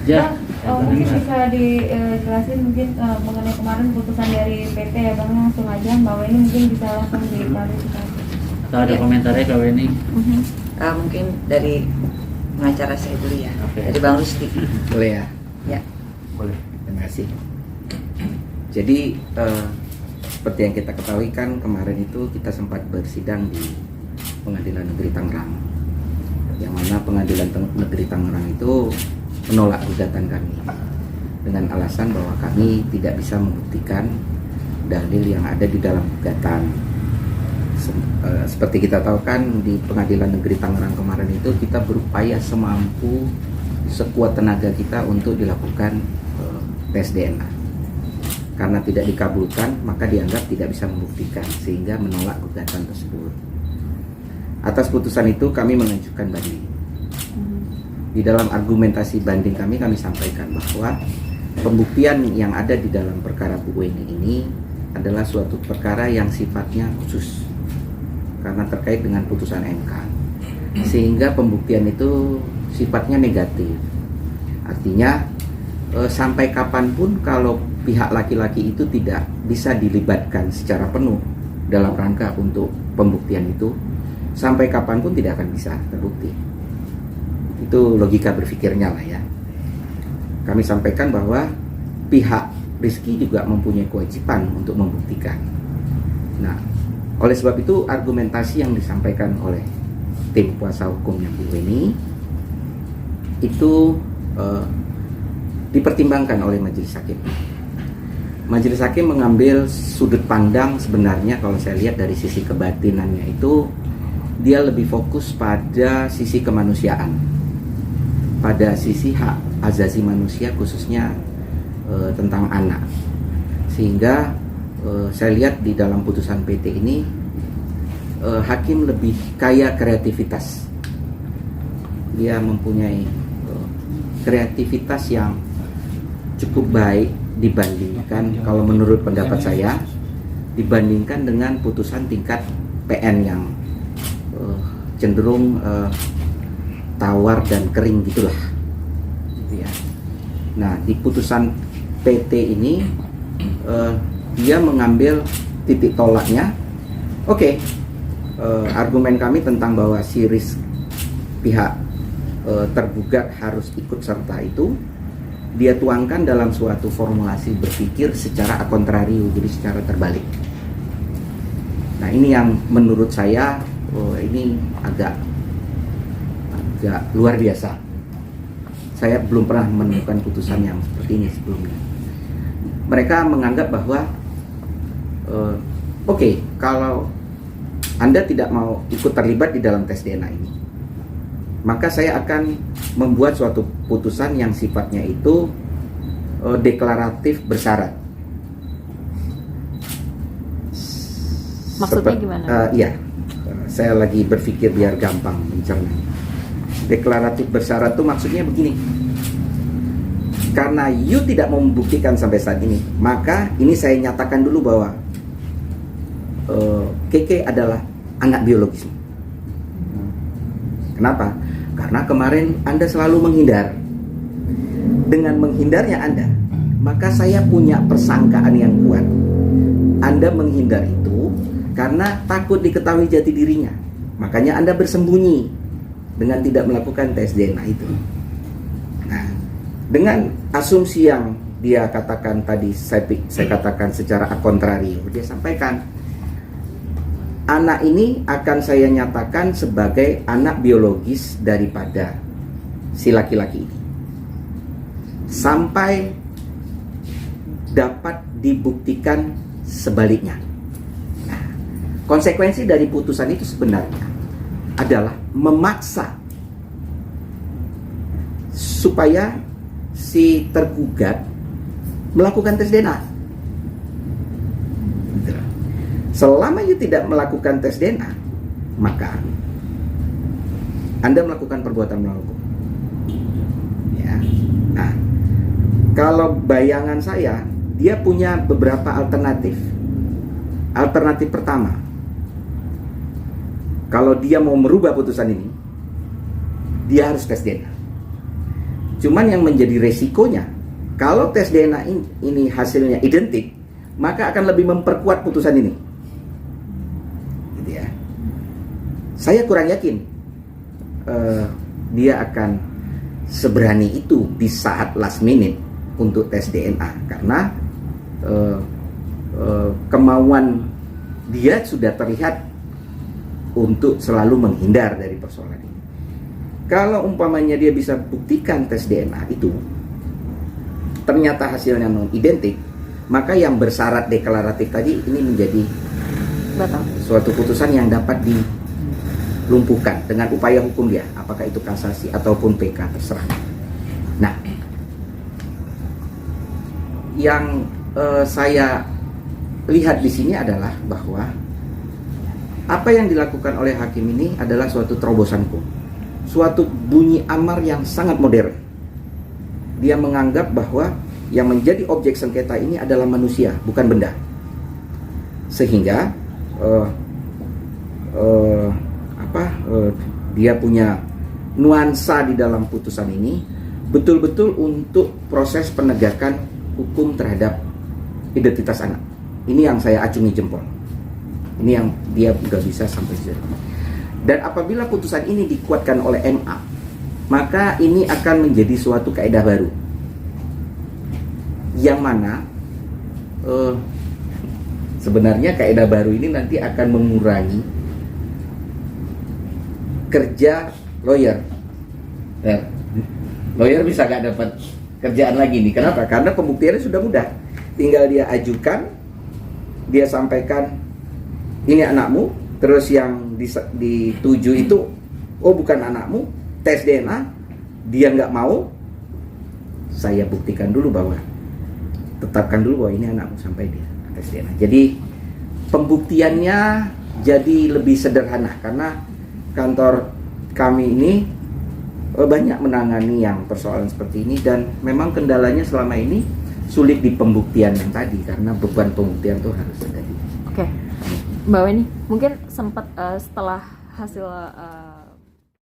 Ya. Mungkin bisa dijelasin mungkin mengenai kemarin putusan dari PT ya Bang, langsung aja bahwa ini mungkin bisa langsung diklarifikasi. Atau ada komentarnya Kak Weni? Mungkin dari pengacara saya dulu ya. Oke. Dari Bang Rusdi. Boleh ya? Ya. Boleh. Terima kasih. Jadi seperti yang kita ketahui kan kemarin itu kita sempat bersidang di Pengadilan Negeri Tangerang, yang mana Pengadilan Negeri Tangerang itu menolak gugatan kami dengan alasan bahwa kami tidak bisa membuktikan dalil yang ada di dalam gugatan. Seperti kita tahu kan di Pengadilan Negeri Tangerang kemarin itu kita berupaya semampu sekuat tenaga kita untuk dilakukan tes DNA. Karena tidak dikabulkan maka dianggap tidak bisa membuktikan sehingga menolak gugatan tersebut. Atas putusan itu kami mengajukan banding. Di dalam argumentasi banding kami sampaikan bahwa pembuktian yang ada di dalam perkara Bu Weni ini adalah suatu perkara yang sifatnya khusus karena terkait dengan putusan MK, sehingga pembuktian itu sifatnya negatif. Artinya sampai kapanpun kalau pihak laki-laki itu tidak bisa dilibatkan secara penuh dalam rangka untuk pembuktian itu, sampai kapanpun tidak akan bisa terbukti. Itu logika berpikirnya lah ya. Kami sampaikan bahwa pihak Rizky juga mempunyai kewajiban untuk membuktikan. Nah, oleh sebab itu argumentasi yang disampaikan oleh tim kuasa hukumnya Bu Weni itu dipertimbangkan oleh majelis hakim. Majelis hakim mengambil sudut pandang sebenarnya kalau saya lihat dari sisi kebatinannya itu dia lebih fokus pada sisi kemanusiaan, pada sisi hak asasi manusia khususnya tentang anak. Sehingga saya lihat di dalam putusan PT ini hakim lebih kaya kreativitas. Dia mempunyai kreativitas yang cukup baik dibandingkan, kalau menurut pendapat saya, dibandingkan dengan putusan tingkat PN yang cenderung tawar dan kering gitulah. Gitu ya. Nah, di putusan PT ini dia mengambil titik tolaknya. Oke, argumen kami tentang bahwa si pihak tergugat harus ikut serta itu dia tuangkan dalam suatu formulasi berpikir secara a contrario, jadi secara terbalik. Nah, ini yang menurut saya ini agak luar biasa. Saya belum pernah menemukan putusan yang seperti ini sebelumnya. Mereka menganggap bahwa oke, kalau Anda tidak mau ikut terlibat di dalam tes DNA ini, maka saya akan membuat suatu putusan yang sifatnya itu deklaratif bersyarat. Maksudnya gimana? Iya, saya lagi berpikir biar gampang mencerna. Deklaratif bersyarat itu maksudnya begini. Karena you tidak mau membuktikan sampai saat ini, maka ini saya nyatakan dulu bahwa Keke adalah anak biologismu. Kenapa? Karena kemarin Anda selalu menghindar. Dengan menghindarnya Anda, maka saya punya persangkaan yang kuat. Anda menghindar itu karena takut diketahui jati dirinya. Makanya Anda bersembunyi dengan tidak melakukan tes DNA itu. Nah, dengan asumsi yang dia katakan tadi, saya katakan secara a contrario, dia sampaikan anak ini akan saya nyatakan sebagai anak biologis daripada si laki-laki ini sampai dapat dibuktikan sebaliknya. Nah, konsekuensi dari putusan itu sebenarnya adalah memaksa supaya si tergugat melakukan tes DNA. Selama you tidak melakukan tes DNA, maka Anda melakukan perbuatan melawan hukum. Ya. Nah, kalau bayangan saya, dia punya beberapa alternatif. Alternatif pertama, kalau dia mau merubah putusan ini, dia harus tes DNA. Cuman yang menjadi resikonya, kalau tes DNA ini hasilnya identik, maka akan lebih memperkuat putusan ini. Gitu ya. Saya kurang yakin dia akan seberani itu di saat last minute untuk tes DNA, karena kemauan dia sudah terlihat untuk selalu menghindar dari persoalan ini. Kalau umpamanya dia bisa buktikan tes DNA itu ternyata hasilnya non identik, maka yang bersyarat deklaratif tadi ini menjadi Batal. suatu putusan yang dapat dilumpuhkan dengan upaya hukum dia, apakah itu kasasi ataupun PK, terserah. Nah, yang saya lihat di sini adalah bahwa apa yang dilakukan oleh hakim ini adalah suatu terobosan hukum, suatu bunyi amar yang sangat modern. Dia menganggap bahwa yang menjadi objek sengketa ini adalah manusia, bukan benda. Sehingga dia punya nuansa di dalam putusan ini betul-betul untuk proses penegakan hukum terhadap identitas anak. Ini yang saya acungi jempol. Ini yang dia nggak bisa sampai sini. Dan apabila putusan ini dikuatkan oleh MA, maka ini akan menjadi suatu kaidah baru, yang mana sebenarnya kaidah baru ini nanti akan mengurangi kerja lawyer. Lawyer bisa nggak dapat kerjaan lagi nih. Kenapa? Karena pembuktiannya sudah mudah. Tinggal dia ajukan, dia sampaikan ini anakmu, terus yang dituju itu oh bukan anakmu, tes DNA, dia nggak mau, saya buktikan dulu bahwa tetapkan dulu bahwa ini anakmu sampai dia tes DNA. Jadi pembuktiannya jadi lebih sederhana karena kantor kami ini banyak menangani yang persoalan seperti ini, dan memang kendalanya selama ini sulit di pembuktian yang tadi karena beban pembuktian itu harus terjadi. Oke, Mbak Weni, mungkin sempat setelah hasil